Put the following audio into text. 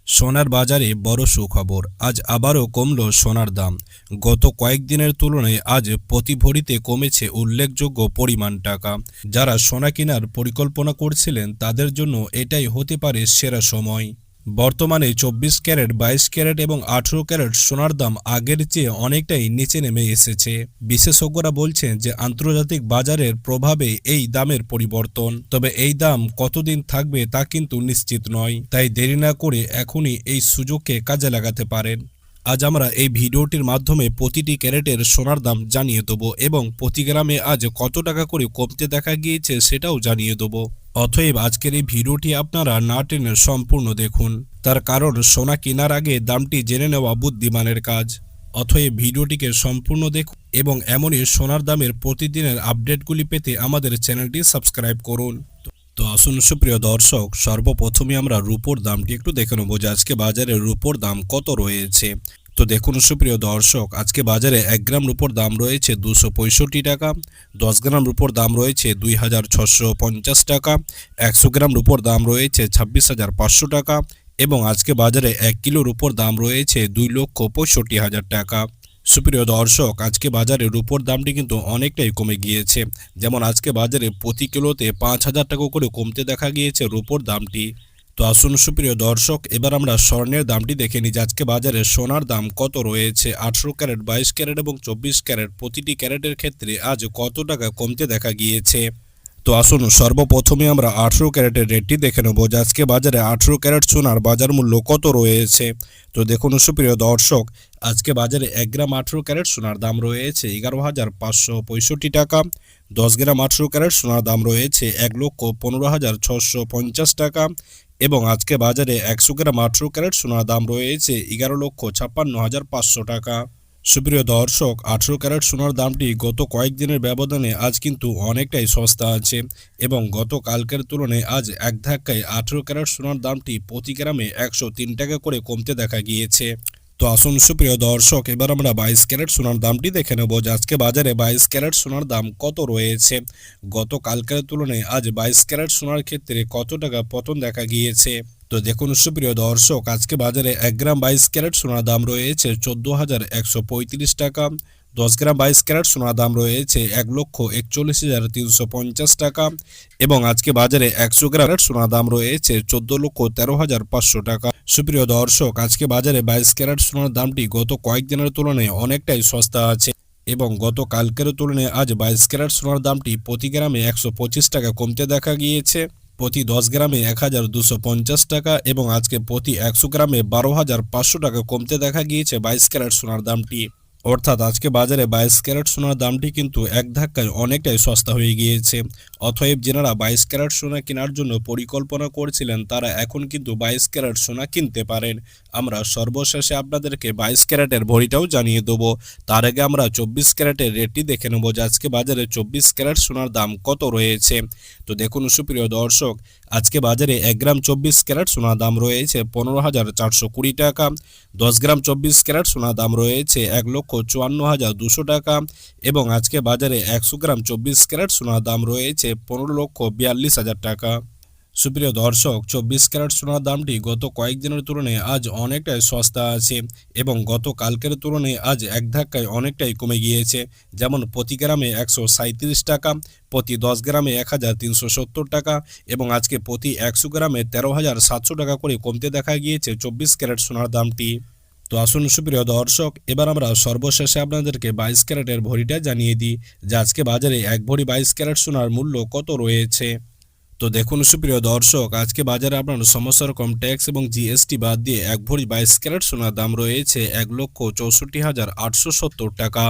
সোনার বাজারে বড় সুখবর। আজ আবারও কমল সোনার দাম। গত কয়েকদিনের তুলনায় আজ প্রতি ভরিতে কমেছে উল্লেখযোগ্য পরিমাণ টাকা। যারা সোনা কেনার পরিকল্পনা করছিলেন তাদের জন্য এটাই হতে পারে সেরা সময়। বর্তমানে 24 ক্যারেট, 22 ক্যারেট এবং 18 ক্যারেট সোনার দাম আগের চেয়ে অনেকটাই নিচে নেমে এসেছে। বিশেষজ্ঞরা বলছেন যে আন্তর্জাতিক বাজারের প্রভাবে এই দামের পরিবর্তন। তবে এই দাম কতদিন থাকবে তা কিন্তু নিশ্চিত নয়। তাই দেরি না করে এখনই এই সুযোগকে কাজে লাগাতে পারেন। আজ আমরা এই ভিডিওটির মাধ্যমে প্রতিটি ক্যারেটের সোনার দাম জানিয়ে দেবো এবং প্রতি গ্রামে আজ কত টাকা করে কমতে দেখা গিয়েছে সেটাও জানিয়ে দেবো। অতএব আজকের এই ভিডিওটি আপনারা না টেনে সম্পূর্ণ দেখুন। তার কারণ সোনা কেনার আগে দামটি জেনে নেওয়া বুদ্ধিমানের কাজ। অতএব ভিডিওটিকে সম্পূর্ণ দেখুন এবং এমনই সোনার দামের প্রতিদিনের আপডেটগুলি পেতে আমাদের চ্যানেলটি সাবস্ক্রাইব করুন। তো আসুন সুপ্রিয় দর্শক, সর্বপ্রথমে আমরা রূপোর দামটি একটু দেখে নেব যে আজকে বাজারে রূপোর দাম কত রয়েছে। তো দেখুন সুপ্রিয় দর্শক, আজকে বাজারে 1 গ্রাম রূপোর দাম রয়েছে 265 টাকা, 10 গ্রাম রূপোর দাম রয়েছে 2650 টাকা, 100 গ্রাম রূপোর দাম রয়েছে 26,500 টাকা এবং আজকে বাজারে 1 কিলো রূপোর দাম রয়েছে 2,65,000 টাকা। সুপ্রিয় দর্শক, আজকে বাজারে রূপোর দামটি কিন্তু অনেকটাই কমে গিয়েছে। যেমন আজকে বাজারে প্রতি কিলোতে 5,000 টাকা করে কমতে দেখা গিয়েছে রূপোর দামটি। তো আসুন সুপ্রিয় দর্শক, এবার আমরা স্বর্ণের দামটি দেখে নিই। আজকে বাজারে সোনার দাম কত রয়েছে। 18 ক্যারেট, 22 ক্যারেট এবং 24 ক্যারেট প্রতিটি ক্যারেটের ক্ষেত্রে আজ কত টাকা কমতে দেখা গিয়েছে। তো আসুন সর্বপ্রথমে আমরা 18 ক্যারেটের রেটটি দেখে নেব যে আজকে বাজারে 18 ক্যারেট সোনার বাজার মূল্য কত রয়েছে। তো দেখুন সুপ্রিয় দর্শক, আজকে বাজারে 1 গ্রাম 18 ক্যারেট সোনার দাম রয়েছে 11,565 টাকা, 10 গ্রাম 18 ক্যারেট সোনার দাম রয়েছে 1,15,650 টাকা এবং আজকে বাজারে 100 গ্রাম 18 ক্যারেট সোনার দাম রয়েছে 11,56,500 টাকা। সুপ্রিয় দর্শক, 18 ক্যারেট সোনার দামটি গত কয়েকদিনের ব্যবধানে আজ কিন্তু অনেকটাই সস্তা আছে এবং গত কালকের তুলনায় আজ এক ধাক্কায় 18 ক্যারেট সোনার দামটি প্রতি গ্রামে 103 টাকা করে কমতে দেখা গিয়েছে। তো আসুন সুপ্রিয় দর্শক, এবার আমরা 22 ক্যারেট সোনার দামটি দেখে নেব যে আজকে বাজারে 22 ক্যারেট সোনার দাম কত রয়েছে। গত কালকের তুলনায় আজ 22 ক্যারেট সোনার ক্ষেত্রে কত টাকা পতন দেখা গিয়েছে। তো দেখুন সুপ্রিয় দর্শক, আজকে বাজারে 1 গ্রাম 22 ক্যারেট সোনার দাম রয়েছে 14,135 টাকা, 10 গ্রাম 22 ক্যারেট সোনার দাম রয়েছে 1,41,350 টাকা এবং আজকে বাজারে 100 গ্রাম সোনার দাম রয়েছে 14,13,500 টাকা। সুপ্রিয় দর্শক, আজকে বাজারে 22 ক্যারেট সোনার দামটি গত কয়েকদিনের তুলনায় অনেকটাই সস্তা আছে এবং গত কালকের তুলনায় আজ 22 ক্যারেট সোনার দামটি প্রতি গ্রামে 125 টাকা কমতে দেখা গিয়েছে, প্রতি 10 গ্রামে 1,250 টাকা এবং আজকে প্রতি 100 গ্রামে 12,500 টাকা কমতে দেখা গিয়েছে 22 ক্যারেট সোনার দামটি। অর্থাৎ আজকে বাজারে 22 ক্যারেট সোনার দামটি কিন্তু এক ধাক্কায় অনেকটাই সস্তা হয়ে গিয়েছে। অতএব যারা 22 ক্যারেট সোনা কেনার জন্য পরিকল্পনা করছিলেন তারা এখন কিন্তু 22 ক্যারেট সোনা কিনতে পারেন। আমরা সর্বশেষে আপনাদেরকে 22 ক্যারেটের ভরিটাও জানিয়ে দেবো। তার আগে আমরা 24 ক্যারেটের রেটটি দেখে নেব যে আজকে বাজারে 24 ক্যারেট সোনার দাম কত রয়েছে। তো দেখুন সুপ্রিয় দর্শক, আজকে বাজারে 1 গ্রাম 24 ক্যারেট সোনার দাম রয়েছে 15,420 টাকা, 10 গ্রাম 24 ক্যারেট সোনার দাম রয়েছে 1,54,200 টাকা এবং আজকে বাজারে 100 গ্রাম 24 ক্যারেট সোনার দাম রয়েছে 15,42,000 টাকা। সুপ্রিয় দর্শক, 24 ক্যারেট সোনার দামটি গত কয়েকদিনের তুলনায় আজ অনেকটাই সস্তা আছে এবং গত কালকের তুলনায় আজ এক ধাক্কায় অনেকটাই কমে গিয়েছে। যেমন প্রতি গ্রামে 137 টাকা, প্রতি 10 গ্রামে 1,370 টাকা এবং আজকে প্রতি 100 গ্রামে 13,700 টাকা করে কমতে দেখা গিয়েছে 24 ক্যারেট সোনার দামটি। তো আসুন সুপ্রিয় দর্শক, এবার আমরা সর্বশেষে আপনাদেরকে 22 ক্যারেটের ভরিটা জানিয়ে দিই যে আজকে বাজারে 1 ভরি 22 ক্যারেট সোনার মূল্য কত রয়েছে। তো দেখুন সুপ্রিয় দর্শক, আজকে বাজারে আপনার সমস্ত রকম ট্যাক্স এবং জিএসটি বাদ দিয়ে 1 ভরি 22 ক্যারেট সোনার দাম রয়েছে 1,64,870 টাকা।